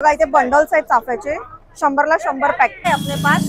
बघा इथे बंडल्स आहेत चाफ्याचे, 100ला 100 पॅक आहे अपने पास।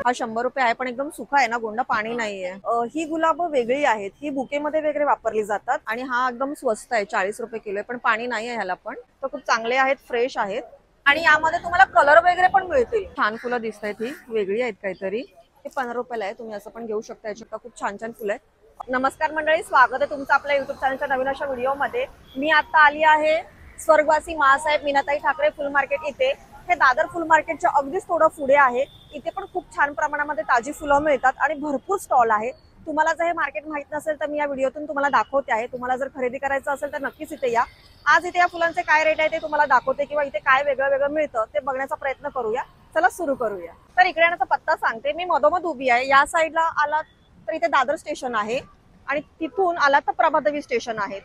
हा 100 रुपये आहे, पण एकदम सुका आहे ना गोंडा, पाणी नाहीये। ही गुलाब वेगळी आहेत, ही बुकेमध्ये वगैरे वापरली जातात आणि हा एकदम स्वस्त आहे, 40 रुपये किलो आहे, पण पाणी नाही आहे ह्याला पण। तर खूप चांगले आहेत, फ्रेश आहेत आणि यामध्ये तुम्हाला कलर वगैरे पण मिळतील। छान फुलं दिसत आहेत, ही वेगळी आहेत काहीतरी। हे 15 रुपयाला आहे, तुम्ही असं पण घेऊ शकता। याच्यात खूप छान छान फुलं आहेत। नमस्कार मंडळी, स्वागत आहे तुमचं आपल्या युट्यूब चॅनलच्या नवीन अशा व्हिडिओमध्ये। मी आता आली आहे स्वर्गवासी मासाहेब मीनाताई ठाकरे फुल मार्केट इथे। हे दादर फुल मार्केटच्या अगदीच थोडं पुढे आहे। इथे पण खूप छान प्रमाणामध्ये ताजी फुलं मिळतात आणि भरपूर स्टॉल आहे। तुम्हाला जर हे मार्केट माहित नसेल तर मी या व्हिडिओतून तुम्हाला दाखवते आहे। तुम्हाला जर खरेदी करायचं असेल तर नक्कीच इथे या। आज इथे या फुलांचे काय रेट आहे ते तुम्हाला दाखवते किंवा इथे काय वेगळं वेगळं मिळतं ते बघण्याचा प्रयत्न करूया। चला सुरू करूया। तर इकडे येण्याचा पत्ता सांगते, मी मधोमध उभी आहे। या साईडला आला तर इथे दादर स्टेशन आहे आणि तिथून आला तर प्रभादेवी स्टेशन आहे।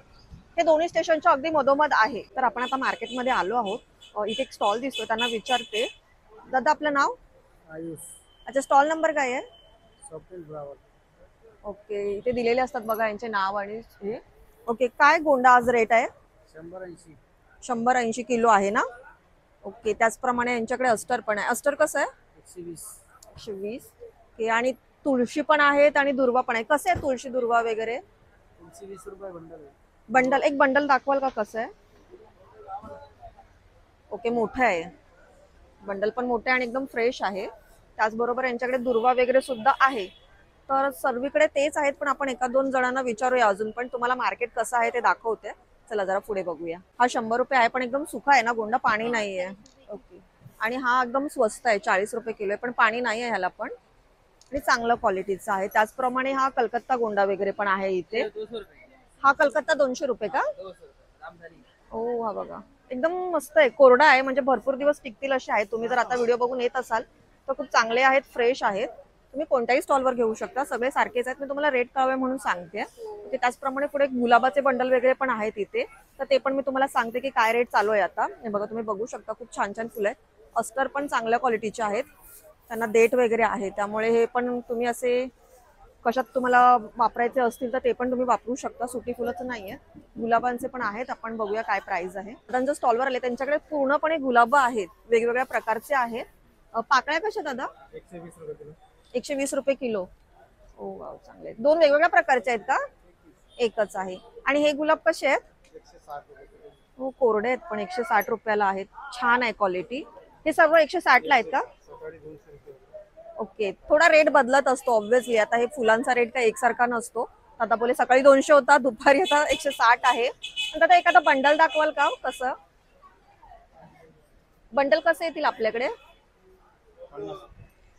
हे दोन्ही स्टेशनच्या अगदी मधोमध आहे। तर आपण आता मार्केटमध्ये आलो आहोत। इथे एक स्टॉल दिसतो, त्यांना विचारते। दादा आपलं नाव? आयुष। अच्छा, स्टॉल नंबर काय आहे? स्वप्नील फ्लावर। ओके, इथे दिलेले असतात बघा यांचे नाव आणि हे। ओके, काय गोंडा आज रेट आहे? 180। 180 किलो आहे ना? ओके, त्याचप्रमाणे यांच्याकडे अस्टर पण आहे। अस्टर कसं आहे? 120। 120 ओके, आणि तुळशी पण आहेत आणि दुर्वा पण आहे। कसे आहे तुळशी दुर्वा वगैरे? 120 रुपये बंडल आहे। बंडल, एक बंडल दाखवाल का कसं आहे? ओके, मोठं आहे बंडल, पण मोठे आणि एकदम फ्रेश आहे। त्याचबरोबर यांच्याकडे दुर्वा वगैरे सुद्धा आहे। तर सर्वीकडे तेच आहेत, पण आपण एका दोन जणांना विचारूया अजून पण। तुम्हाला मार्केट कसं आहे ते दाखवते। चला जरा पुढे बघूया। हा 100 रुपये आहे, पण एकदम सुका आहे ना गोंडा, पाणी नाहीये। ओके, आणि हा एकदम स्वस्त आहे, 40 रुपये किलो आहे, पण पाणी नाही आहे ह्याला पण आणि चांगलं क्वालिटीचा आहे। त्याचप्रमाणे हा कलकत्ता गोंडा वगैरे पण आहे इथे। हा कलकत्ता 200 रुपये का? हो, हा बघा एकदम मस्त आहे, कोरडा आहे, म्हणजे भरपूर दिवस टिकतील असे आहे। तुम्ही जर आता व्हिडिओ बघून येत असाल तर खूप चांगले आहेत, फ्रेश आहेत। तुम्ही कोणत्याही स्टॉलवर घेऊ शकता, सगळे सारखेच आहेत। मी तुम्हाला रेट कळवे म्हणून सांगते। त्याचप्रमाणे पुढे गुलाबाचे बंडल वगैरे पण आहेत इथे, तर ते पण मी तुम्हाला सांगते की काय रेट चालू आहे आता। हे बघा, तुम्ही बघू शकता खूप छान छान फुलं आहेत। अस्तर पण चांगल्या क्वालिटीचे आहेत, त्यांना देठ वगैरे आहे, त्यामुळे हे पण तुम्ही असे कशात तुम्हाला वापरायचे असतील तर ते पण तुम्ही वापरू शकता। सुटी फुलंच नाहीये, गुलाबांचे पण आहेत। आपण बघूया काय प्राइस आहे। त्यांच्या स्टॉलवर आले, त्यांच्याकडे पूर्णपणे गुलाब आहेत, वेगवेगळ्या प्रकारचे आहेत। पाकळ्या कशा दादा? 120 रुपये किलो। 120 रुपये किलो। ओ वाव, चांगले। दोन वेगवेगळ्या प्रकारचे आहेत का? एकच आहे। आणि हे गुलाब कसे आहेत? 160 रुपये किलो। हो, कोरडे आहेत, पण 160 रुपयाला आहेत। छान आहे क्वालिटी। हे सर्व 160 ला आहेत का? सकाळी 200 रुपये। ओके, थोडा रेट बदलत असतो ऑब्व्हियसली। आता हे फुलांचा रेट काही एकसारखा नसतो। आता बोले सकाळी 200 होता, दुपारी आता 160 आहे। आता एखादा बंडल दाखवाल का? कसं बंडल कसे येतील आपल्याकडे?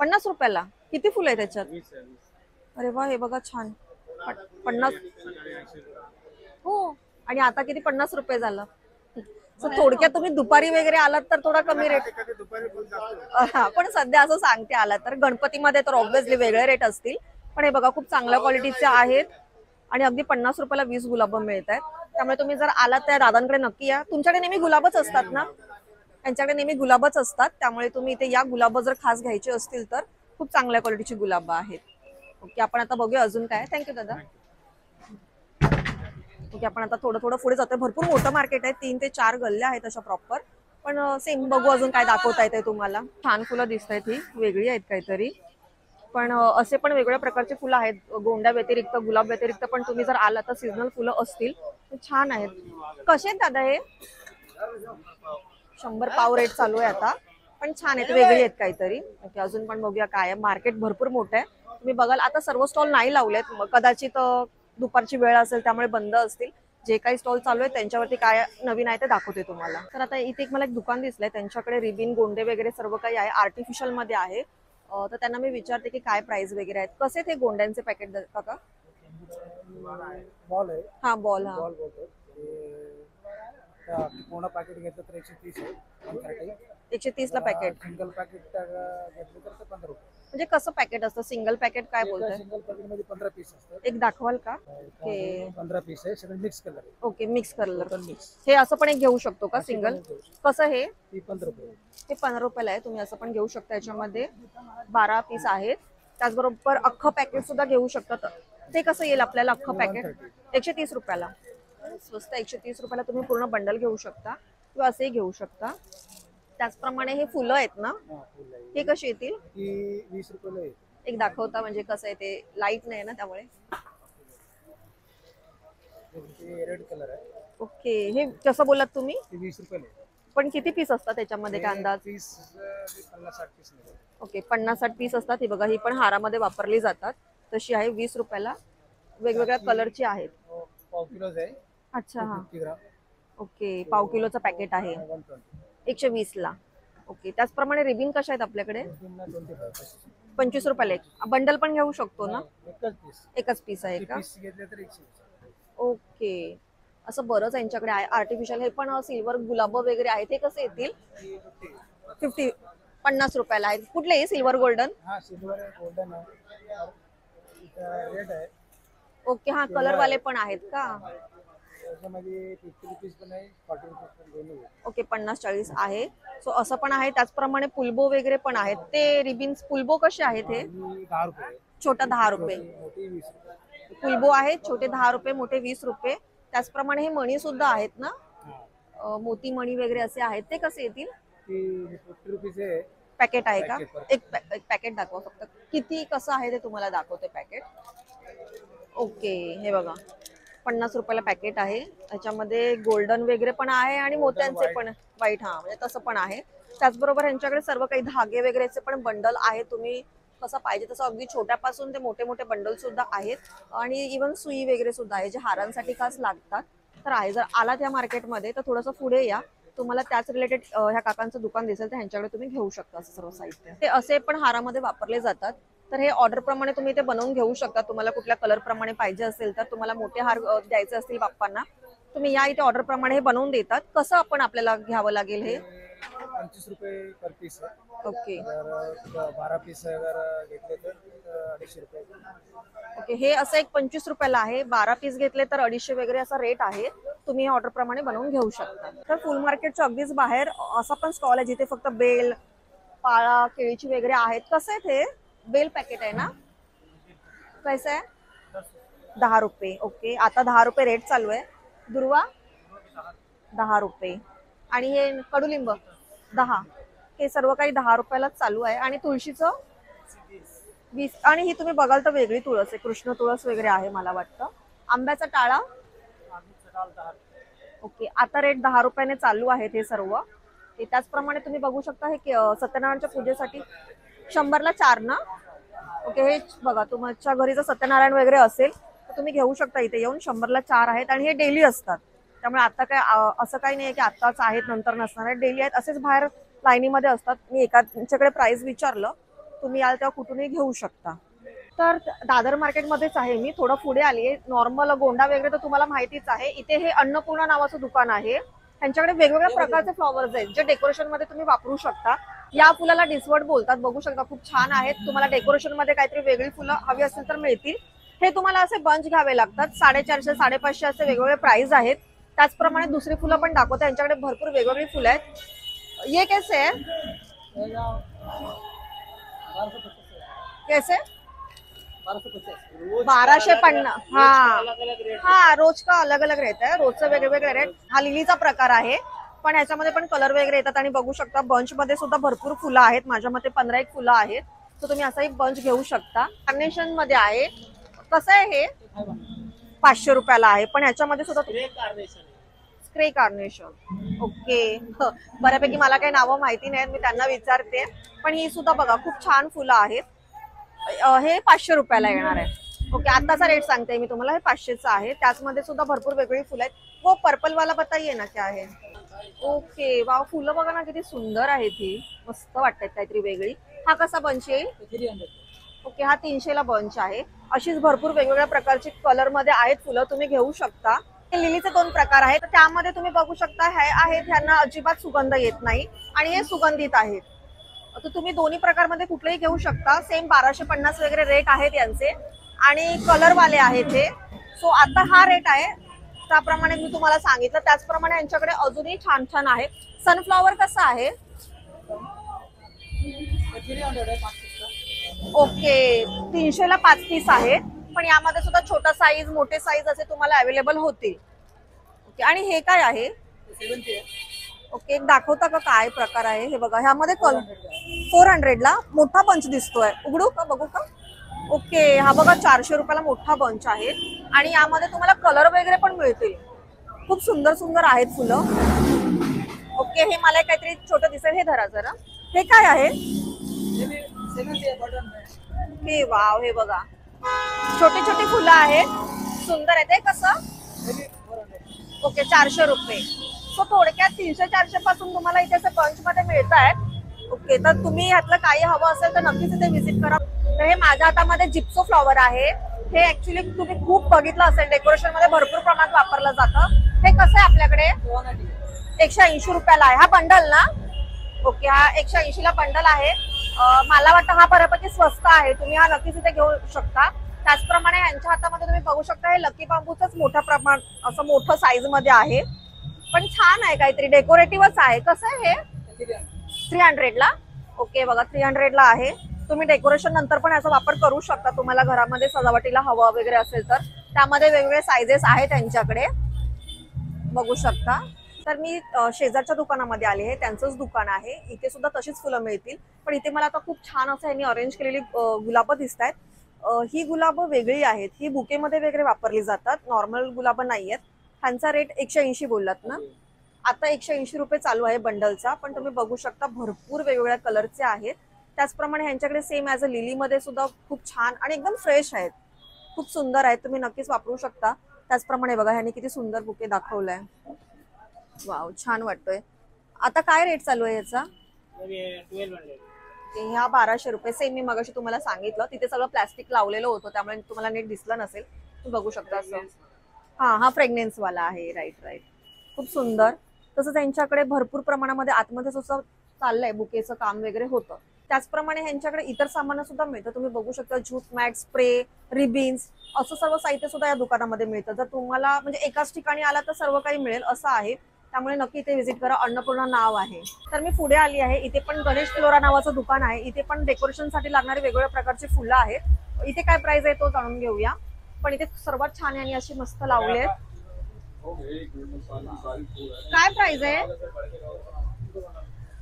50 रुपयाला किती फुलं आहे त्याच्यात? 20 आहे, 20। अरे वा, हे बघा छान। 50 हो, आणि आता किती 50 रुपये झालं। थोडक्यात तुम्ही दुपारी वगैरे आलात तर थोडा कमी रेट। दुपारी पण जास्त। हा, पण सध्या असं सांगते आला तर। गणपतीमध्ये तर ऑब्व्हियसली वेगळे रेट असतील, पण हे बघा खूप चांगल्या क्वालिटीचे आहेत आणि अगदी 50 रुपयाला 20 गुलाब मिळत आहेत। त्यामुळे तुम्ही जर आलात त्या दादांकडे नक्की या। तुमच्याकडे नेहमी गुलाबच असतात ना? यांच्याकडे नेहमी गुलाबच असतात, त्यामुळे तुम्ही इथे या। गुलाब जर खास घ्यायचे असतील तर खूप चांगल्या क्वालिटीची गुलाब आहेत। ओके, आपण आता बघूया अजून काय। थँक्यू दादा। ओके, आपण आता थोडं थोडं पुढे जातोय। भरपूर मोठं मार्केट आहे, 3 ते 4 गल्ल्या आहेत अशा प्रॉपर। पण सेम बघू अजून काय दाखवता येते तुम्हाला। छान फुलं दिसत आहेत, ही वेगळी आहेत काहीतरी, पण असे पण वेगवेगळ्या प्रकारचे फुलं आहेत। गोंड्या व्यतिरिक्त, गुलाब व्यतिरिक्त पण तुम्ही जर आला तर सीझनल फुलं असतील, छान आहेत। कसे आहेत दादा हे? 100 पाव रेट चालू आहे आता, पण छान आहेत, वेगळी आहेत काहीतरी। ओके, अजून पण बघूया काय आहे। मार्केट भरपूर मोठं आहे, तुम्ही बघाल। आता सर्व स्टॉल नाही लावलेत, कदाचित दुपारची वेळ असेल त्यामुळे बंद असतील। जे काही स्टॉल चालू आहे त्यांच्यावरती काय नवीन आहे ते दाखवते तुम्हाला। तर आता इथे मला एक दुकान दिसलंय, त्यांच्याकडे रिबिन, गोंडे वगैरे सर्व काही आहे, आर्टिफिशियल मध्ये आहे। तर त्यांना मी विचारते की काय प्राइस वगैरे आहेत। कसे ते गोंड्यांचे पॅकेट काका? बॉल आहे। हा, बॉल। हा, बॉल बोलतो। पूर्ण पॅकेट घेतलं तर 130 आहे, 130। 130 ला पॅकेट। सिंगल पॅकेट घेतलं तर 15 रुपये। म्हणजे कसं पॅकेट असतं सिंगल पॅकेट? काय बोलतोय? सिंगल पॅकेट मध्ये 15 पीस असतात। एक दाखवाल का? ओके, 15 पीस आहे, सगळे मिक्स कलर आहे। Okay, mix colour. Total mix. हे असं पण एक घेऊ शकतो का सिंगल? कसं हे? ती 15 रुपये। हे 15 रुपयाला आहे, तुम्ही असं पण घेऊ शकता। याच्यामध्ये 12 पीस आहेत। त्याचबरोबर अख्खं पॅकेट सुद्धा घेऊ शकता। ते कसं येईल आपल्याला अख्खं पॅकेट? 130 रुपयाला। स्वस्त, 130 रुपयाला तुम्ही पूर्ण बंडल घेऊ शकता। किंवा असेही घेऊ शकता. त्याचप्रमाणे हे फुलं आहेत ना, हा फुल आहे हे कशी येतील? ती 20 रुपयाला आहे. एक दाखवता म्हणजे कसं आहे ते, लाईट नाही ना त्यामुळे. ते रेड कलर आहे ओके, हे कसं बोललात तुम्ही? ते 20 रुपयाला आहे. पण किती पीस असतात त्याच्यामध्ये काय अंदाज? पीस 50-60 पीस नाही. ओके, 50-60 पीस असतात. ही बघा, ही पण हारामध्ये वापरली जातात. तशी आहे 20 रुपयाला. वेगवेगळ्या कलरची आहेत. पाव किलोच आहे. अच्छा, हा. 50 ग्राम ओके, पाव किलोचं पॅकेट आहे 120. 120 ला. ओके, त्याचप्रमाणे रिबिन कशा आहेत आपल्याकडे? 25. 25 रुपयाला एक. बंडल पण घेऊ शकतो ना? एकच पीस. एकच पीस आहे का? पीस घेतले तर 120. ओके, असं बरंच यांच्याकडे आहे आर्टिफिशियल. हे पण सिल्वर गुलाब वगैरे आहेत. ते कसे येतील? 50 रुपयाला आहेत. कुठले? Silver golden? हा सिल्वर आहे, गोल्डन आहे, रेड आहे. ओके, हा कलर वाले पण आहेत का? त्याच्यामध्ये 50 रुपीज पण आहे, 40 रुपीज पण दोन्ही आहे. ओके, 50-40 आहे. सो असं पण आहे. त्याचप्रमाणे पुलबो वगैरे पण आहेत. ते रिबिन्स पुलबो कसे आहेत? हे ही 10 रुपये आहे. छोटा 10 रुपये. मोठी 20 रुपये. पुलबो आहेत, छोटे 10 रुपये, मोठे 20 रुपये. त्याचप्रमाणे हे मणी सुद्धा आहेत ना, हा. मोती मणी वगैरे असे आहेत. ते कसे येतील? ती 50 रुपीज आहे. पॅकेट आहे का? पॅकेट. एक पॅकेट दाखवा फक्त. किती कसं आहे ते तुम्हाला दाखवते पॅकेट. ओके, हे बघा 50 रुपयाला पॅकेट आहे. त्याच्यामध्ये गोल्डन वगैरे पण आहे आणि मोत्यांचे पण व्हाईट, हा म्हणजे तसं पण आहे. त्याचबरोबर यांच्याकडे सर्व काही धागे वगैरेचे पण बंडल आहे. तुम्ही कसं पाहिजे तसं अगदी छोट्यापासून ते मोठे मोठे बंडल सुद्धा आहेत. आणि इवन सुई वगैरे सुद्धा आहे जे हारांसाठी खास लागतात. तर आहे, जर आलात या मार्केटमध्ये तर थोडंसं पुढे या, तुम्हाला त्याच रिलेटेड ह्या काकांचं दुकान दिसेल तर ह्यांच्याकडे तुम्ही घेऊ शकता असं सर्व साहित्य. ते असे पण हारामध्ये वापरले जातात. तर हे ऑर्डर प्रमाणे तुम्ही ते बनवून घेऊ शकता. तुम्हाला कुठल्या कलर प्रमाणे पाहिजे असेल तर, तुम्हाला मोठे हार द्यायचे असतील बाप्पांना, तुम्ही या इथे ऑर्डर प्रमाणे हे बनवून देतात. कसं आपण आपल्याला घ्यावं लागेल हे? 25 रुपये पर पीस आहे. ओके. जर 12 पीस अगर घेतले तर 250 रुपये. ओके, हे असं एक 25 रुपयाला आहे. 12 पीस घेतले तर 250 वगैरे असा रेट आहे. तुम्ही ऑर्डर प्रमाणे बनवून घेऊ शकता. तर फुल मार्केटच्या अगदीच बाहेर असा पण स्टॉल आहे जिथे फक्त बेल, पाळा, केळीची वगैरे आहेत. कसं आहे ते? बेल पॅकेट आहे ना? कसं आहे? 10 रुपये. ओके, आता 10 रुपये रेट चालू आहे. दुर्वा 10 रुपये. आणि हे कडुलिंब 10. हे सर्व काही 10 रुपयालाच चालू आहे. आणि तुळशीचं 20. आणि ही तुम्ही बघाल तर वेगळी तुळस आहे, कृष्ण तुळस वगैरे आहे मला वाटतं. आंब्याचा टाळा ओके, आता रेट 10 रुपयाने चालू आहेत हे सर्व. त्याचप्रमाणे तुम्ही बघू शकता हे सत्यनारायणच्या पूजेसाठी 100ला 4 ना. ओके, हे बघा तुमच्या घरी जर सत्यनारायण वगैरे असेल तर तुम्ही घेऊ शकता इथे येऊन. 100ला 4 आहेत आणि हे डेली असतात. त्यामुळे आता काय असं काही नाही की आताच आहेत नंतर नसणार आहे. डेली आहेत, असेच बाहेर लाईनीमध्ये असतात. मी एकाच्याकडे प्राइस विचारलं, तुम्ही याल तेव्हा कुठूनही घेऊ शकता. तर दादर मार्केटमध्येच आहे मी, थोडं पुढे आली आहे. नॉर्मल गोंडा वगैरे तर तुम्हाला माहितीच आहे. इथे हे अन्नपूर्णा नावाचं दुकान आहे. त्यांच्याकडे वेगवेगळ्या प्रकारचे फ्लॉवर्स आहेत जे डेकोरेशन मध्ये तुम्ही वापरू शकता. या फुलाला डिसवर्ड बोलतात. बघू शकता खूप छान आहेत. तुम्हाला डेकोरेशन मध्ये काहीतरी वेगळी फुलं हवी असतील तर मिळतील. हे तुम्हाला असे बंच घ्यावे लागतात. 450, 550 असे वेगवेगळे प्राइस आहेत. त्याचप्रमाणे दुसरी फुलं पण दाखवते. यांच्याकडे भरपूर वेगवेगळी फुलं आहेत. ये कैसे है? कैसे? 1250. हा, रोज का अलग अलग रहता है. रोजचं वेगवेगळे रेट. हा लिलीचा प्रकार आहे, पण ह्याच्यामध्ये पण कलर वगैरे येतात. आणि बघू शकता बंच मध्ये सुद्धा भरपूर फुलं आहेत. माझ्या मते 15 एक फुलं आहेत. तर तुम्ही असाही बंच घेऊ शकता. कार्नेशन मध्ये आहे. कसं आहे हे? 500 रुपयाला आहे. पण ह्याच्यामध्ये सुद्धा स्प्रे कार्नेशन. ओके, बऱ्यापैकी मला काही नावं माहिती नाहीत, मी त्यांना विचारते. पण ही सुद्धा बघा खूप छान फुलं आहेत. हे 500 रुपयाला येणार आहे. ओके, आताचा रेट सांगते मी तुम्हाला. हे 500चं आहे. त्याचमध्ये सुद्धा भरपूर वेगवेगळी फुलं आहेत. वो पर्पल वाला बताइए ना क्या आहे. ओके, वाव, फुलं बघा ना किती सुंदर आहेत. ही मस्त वाटतात, काहीतरी वेगळी. हा कसा बंच येईल? ओके, हा 300ला बंच आहे. अशीच भरपूर वेगवेगळ्या प्रकारची कलर मध्ये आहेत फुलं, तुम्ही घेऊ शकता. लिलीचे 2 प्रकार आहेत. त्यामध्ये तुम्ही बघू शकता हे आहेत, ह्यांना अजिबात सुगंध येत नाही आणि हे सुगंधित आहेत. तर तुम्ही दोन्ही प्रकारमध्ये कुठलेही घेऊ शकता. सेम 1250 वगैरे रेट आहेत यांचे. आणि कलर वाले आहेत हे. सो आता हा रेट आहे त्याप्रमाणे मी तुम्हाला सांगितलं. त्याचप्रमाणे यांच्याकडे अजूनही छान छान आहे. सनफ्लॉवर कसा आहे? ओके, 300ला 5 पीस आहेत. पण यामध्ये सुद्धा छोटा साईज, मोठे साईज असे तुम्हाला अवेलेबल होतील. ओके, आणि हे काय आहे? ओके, एक दाखवता का काय प्रकार आहे हे बघा. ह्यामध्ये 400ला मोठा बंच दिसतोय. उघडू का, बघू का? ओके, हा बघा 400 रुपयाला मोठा बंच आहे आणि यामध्ये तुम्हाला कलर वगैरे पण मिळतील. खूप सुंदर सुंदर आहेत फुलं. ओके, हे मला काहीतरी छोटं दिसेल. हे धरा जरा. हे काय आहे? हे वाव, हे बघा छोटी छोटी फुलं आहेत, सुंदर आहेत. हे कसं? ओके, 400 रुपये. सो थोडक्यात 300-400 पासून तुम्हाला इथे असं बंच मध्ये मिळत आहेत. ओके, तर तुम्ही ह्यातलं काही हवं असेल तर नक्कीच इथे व्हिजिट करा. तर हे माझ्या हातामध्ये जिप्सो फ्लॉवर आहे. हे ऍक्च्युली तुम्ही खूप बघितलं असेल, डेकोरेशन मध्ये भरपूर प्रमाणात वापरलं जातं. हे कसं आहे आपल्याकडे? 180 रुपयाला आहे. हा बंडल ना? ओके, हा 180 ला बंडल आहे. मला वाटतं हा बऱ्यापैकी स्वस्त आहे. तुम्ही हा नक्कीच इथे घेऊ शकता. त्याचप्रमाणे यांच्या हातामध्ये तुम्ही बघू शकता हे लकी बांबूच मोठ्या प्रमाण असं मोठं साईज मध्ये आहे, पण छान आहे, काहीतरी डेकोरेटिव्हच आहे. कसं आहे हे? 300ला. ओके बघा, 300ला आहे. तुम्ही डेकोरेशन नंतर पण याचा वापर करू शकता. तुम्हाला घरामध्ये सजावटीला हवा वगैरे असेल तर त्यामध्ये वेगवेगळे साईजेस आहेत त्यांच्याकडे, बघू शकता. तर मी शेजारच्या दुकानामध्ये आले आहे, त्यांचंच दुकान आहे. इथे सुद्धा तशीच फुलं मिळतील, पण इथे मला आता खूप छान असं यांनी अरेंज केलेली गुलाबं दिसत आहेत. ही गुलाबं वेगळी आहेत. ही बुकेमध्ये वगैरे वापरली जातात, नॉर्मल गुलाबं नाही आहेत. ह्यांचा रेट 180 बोललात ना? आता 180 रुपये चालू आहे बंडलचा, पण तुम्ही बघू शकता भरपूर वेगवेगळ्या कलरचे आहेत. त्याचप्रमाणे ह्यांच्याकडे सेम ॲज अ लिलीमध्ये सुद्धा खूप छान आणि एकदम फ्रेश आहेत, खूप सुंदर आहेत. तुम्ही नक्कीच वापरू शकता. त्याचप्रमाणे बघा ह्यांनी किती सुंदर बुके दाखवलाय. वाव, छान वाटतोय. आता काय रेट चालू आहे याचा? ह्या 1200 रुपये. सेम मी मगाशी तुम्हाला सांगितलं, तिथे सगळं प्लास्टिक लावलेलं होतं त्यामुळे तुम्हाला नीट दिसलं नसेल. तुम्ही बघू शकता असं. हा फ्रेग्नेन्स वाला आहे. राईट. खूप सुंदर. तसं त्यांच्याकडे भरपूर प्रमाणामध्ये आतमध्ये सुद्धा चाललंय, बुकेचं काम वगैरे होतं. त्याचप्रमाणे ह्यांच्याकडे इतर सामान सुद्धा मिळतं. तुम्ही बघू शकता ज्यूट मॅट, स्प्रे, रिबिन्स असं सर्व साहित्य सुद्धा या दुकानामध्ये मिळतं. जर तुम्हाला म्हणजे एकाच ठिकाणी आला तर सर्व काही मिळेल असं आहे, त्यामुळे नक्की इथे व्हिजिट करा. अन्नपूर्णा नाव आहे. तर मी पुढे आली आहे. इथे पण गणेश फ्लोरा नावाचं दुकान आहे. इथे पण डेकोरेशनसाठी लागणारे वेगवेगळ्या प्रकारची फुलं आहेत. इथे काय प्राइस आहे तो जाणून घेऊया. पण इथे सर्वात छान आणि अशी मस्त लावले आहेत. काय प्राइस आहे?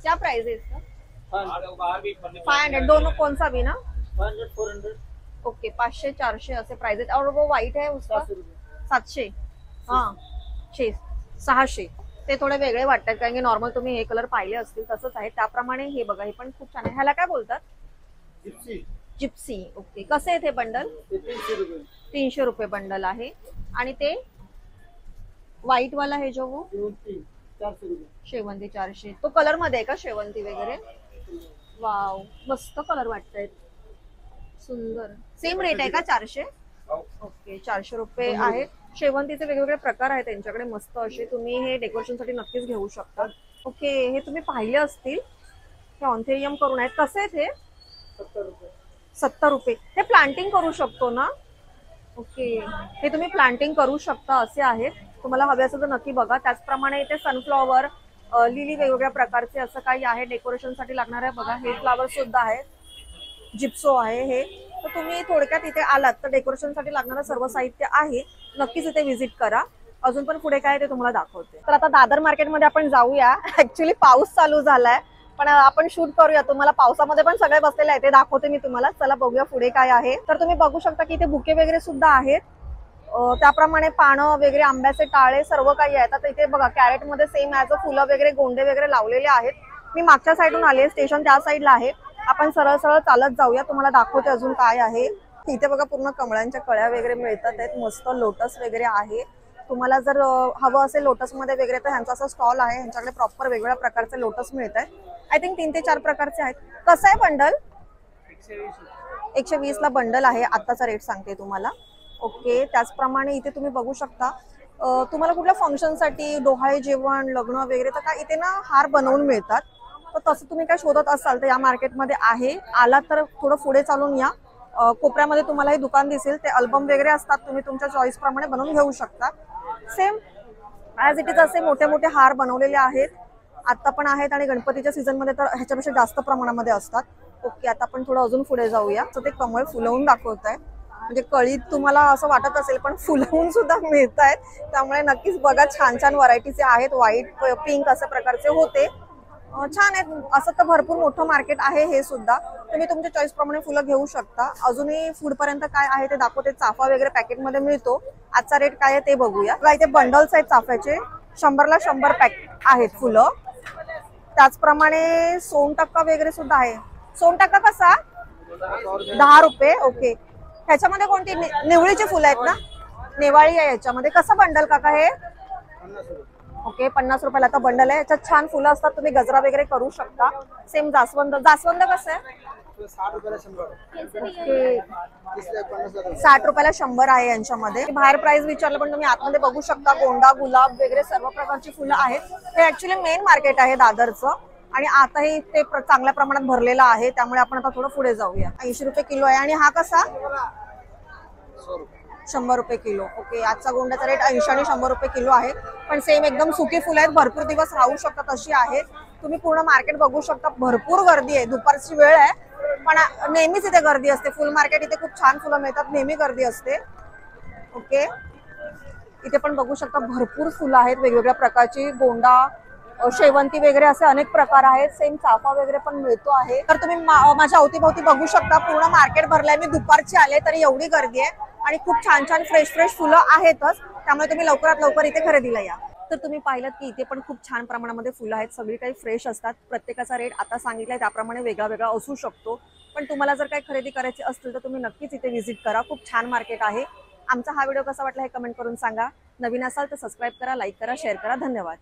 क्या प्राइस है इसका? 500. दोनों कौन सा भी ना? 400. ओके, 500 400 ऐसे प्राइस है. और वो व्हाइट है उसका 700. हाँ 600. ते थोडे वेगळे वाटतात कारण की नॉर्मल तुम्ही हे कलर पाहिले असतील तसंच आहे. त्याप्रमाणे हे बघा, हे पण खूप छान आहे. ह्याला काय बोलतात? जिप्सी. ओके, कसे आहे ते बंडल? 300 रुपये बंडल आहे. आणि ते व्हाइट वाला है जो वो 400 रुपये. शेवंती 400. तो कलर मध्ये आहे का शेवंती वगैरे? वाव, मस्त कलर वाटतायत, सुंदर. सेम रेट आहे का 400? ओके, 400 रुपये आहे. शेवंतीचे वेगवेगळे प्रकार आहेत त्यांच्याकडे मस्त असे. तुम्ही हे डेकोरेशनसाठी नक्कीच घेऊ शकता. ओके, हे तुम्ही पाहिले असतील, हे ऑन्थेरियम करून आहेत. कसे आहेत हे? 70 रुपये. 70 रुपये. हे प्लांटिंग करू शकतो ना? ओके, हे तुम्ही प्लांटिंग करू शकता असे आहेत. तुम्हाला हवे असेल तर नक्की बघा. त्याचप्रमाणे इथे सनफ्लॉवर, लिली वेगवेगळ्या प्रकारचे असं काही आहे डेकोरेशनसाठी लागणार आहे. बघा, हे फ्लावर सुद्धा आहे, जिप्सो आहे हे. तर तुम्ही थोडक्यात इथे आलात तर डेकोरेशनसाठी लागणारं सर्व साहित्य आहे. नक्कीच इथे व्हिजिट करा. अजून पण पुढे काय ते तुम्हाला दाखवते. तर आता दादर मार्केटमध्ये आपण जाऊया. ऍक्च्युली पाऊस चालू झालाय, पण आपण शूट करूया. तुम्हाला पावसामध्ये पण सगळे बसलेले आहे ते दाखवते मी तुम्हाला. चला बघूया पुढे काय आहे. तर तुम्ही बघू शकता की इथे बुके वगैरे सुद्धा आहेत. त्याप्रमाणे पानं वगैरे, आंब्याचे टाळे सर्व काही आहेत. आता इथे बघा कॅरेट मध्ये सेम ॲज अ फुलं वगैरे, गोंडे वगैरे लावलेले आहेत. मी मागच्या साईडून आले, स्टेशन त्या साईडला आहे. आपण सरळ सरळ चालत जाऊया, तुम्हाला दाखवते अजून काय आहे. इथे बघा पूर्ण कमळांच्या कळ्या वगैरे मिळतात आहेत. मस्त लोटस वगैरे आहे. तुम्हाला जर हवं असेल लोटस मध्ये वगैरे तर ह्यांचा असा स्टॉल आहे. ह्यांच्याकडे प्रॉपर वेगवेगळ्या प्रकारचे लोटस मिळत आहेत. आय थिंक 3 ते 4 प्रकारचे आहेत. कसं आहे बंडल? 120 ला बंडल आहे. आताचा रेट सांगते तुम्हाला. ओके, त्याचप्रमाणे इथे तुम्ही बघू शकता तुम्हाला कुठल्या फंक्शनसाठी, डोहाळे जेवण, लग्न वगैरे तर काय इथे ना हार बनवून मिळतात. तर तसं तुम्ही काय शोधत असाल तर या मार्केटमध्ये आहे. आला तर थोडं पुढे चालून या. कोपऱ्यामध्ये तुम्हाला हे दुकान दिसेल. ते अल्बम वगैरे असतात, तुम्ही तुमच्या चॉईस प्रमाणे बनवून घेऊ शकता. सेम ॲज इट इज असे मोठे मोठे हार बनवलेले आहेत. आता पण आहेत आणि गणपतीच्या सीझन मध्ये तर ह्याच्यापेक्षा जास्त प्रमाणामध्ये असतात. ओके, आता आपण थोडं अजून पुढे जाऊया. तर ते कमळ फुलवून दाखवत आहे. म्हणजे कळीत तुम्हाला असं वाटत असेल पण फुलवून सुद्धा मिळत आहेत, त्यामुळे नक्कीच बघा. छान छान व्हरायटीचे आहेत, व्हाईट पिंक अशा प्रकारचे होते. छान आहेत. असं तर भरपूर मोठं मार्केट आहे हे सुद्धा. तुम्ही तुमच्या चॉईस प्रमाणे फुलं घेऊ शकता. अजूनही फूड पर्यंत काय आहे ते दाखवते. चाफा वगैरे पॅकेटमध्ये मिळतो. आजचा रेट काय आहे ते बघूया. बघा इथे बंडल्स आहेत चाफ्याचे, 100ला 100 पॅक आहेत फुलं. त्याचप्रमाणे सोनटक्का वगैरे सुद्धा आहे. सोनटक्का कसा? 10 रुपये. ओके. ह्याच्यामध्ये कोणती निवळीची फुलं आहेत ना? नेवाळी आहे याच्यामध्ये. कसं बंडल काका हे? 50 रुपये. ओके, 50 रुपयाला आता बंडल आहे. याच्यात छान फुलं असतात, तुम्ही गजरा वगैरे करू शकता. सेम जास्वंद. जास्वंद कसं आहे? 60 रुपयाला 100. ओके, 30ला 50. 60 रुपयाला 100 आहे यांच्यामध्ये. बाहेर प्राइस विचारलं पण तुम्ही आतमध्ये बघू शकता. गोंडा, गुलाब वगैरे सर्व प्रकारची फुलं आहेत. हे ऍक्च्युली मेन मार्केट आहे दादरचं आणि आताही ते चांगल्या प्रमाणात भरलेलं आहे, त्यामुळे आपण आता थोडं पुढे जाऊया. 80 रुपये किलो आहे. आणि हा कसा? 100 रुपये किलो. ओके, आजचा गोंड्याचा रेट 80 आणि 100 रुपये किलो आहे. पण सेम एकदम सुकी फुलं आहेत, भरपूर दिवस राहू शकतात अशी आहे. तुम्ही पूर्ण मार्केट बघू शकता. भरपूर गर्दी आहे, दुपारची वेळ आहे पण नेहमीच इथे गर्दी असते. फुल मार्केट इथे खूप छान फुलं मिळतात, नेहमी गर्दी असते. ओके, इथे पण बघू शकता भरपूर फुलं आहेत वेगवेगळ्या प्रकारची. गोंडा, शेवंती वगैरे असे अनेक प्रकार आहेत. सेम चाफा वगैरे पण मिळतो आहे. तर तुम्ही माझ्या अवतीभोवती बघू शकता, पूर्ण मार्केट भरलंय. मी दुपारची आले तरी एवढी गर्दी आहे आणि खूप छान छान फ्रेश फ्रेश फुलं आहेतच, त्यामुळे तुम्ही लवकरात लवकर इथे खरेदीला या. तर तुम्ही पाहिलं की इथे पण खूप छान प्रमाणामध्ये फुलं आहेत. सगळी काही फ्रेश असतात. प्रत्येकाचा रेट आता सांगितलाय त्याप्रमाणे वेगळा वेगळा असू शकतो. पण तुम्हाला जर काही खरेदी करायची असतील तर तुम्ही नक्कीच इथे व्हिजिट करा. खूप छान मार्केट आहे. आमचा हा व्हिडिओ कसा वाटला हे कमेंट करून सांगा. नवीन असाल तर सबस्क्राईब करा, लाईक करा, शेअर करा. धन्यवाद.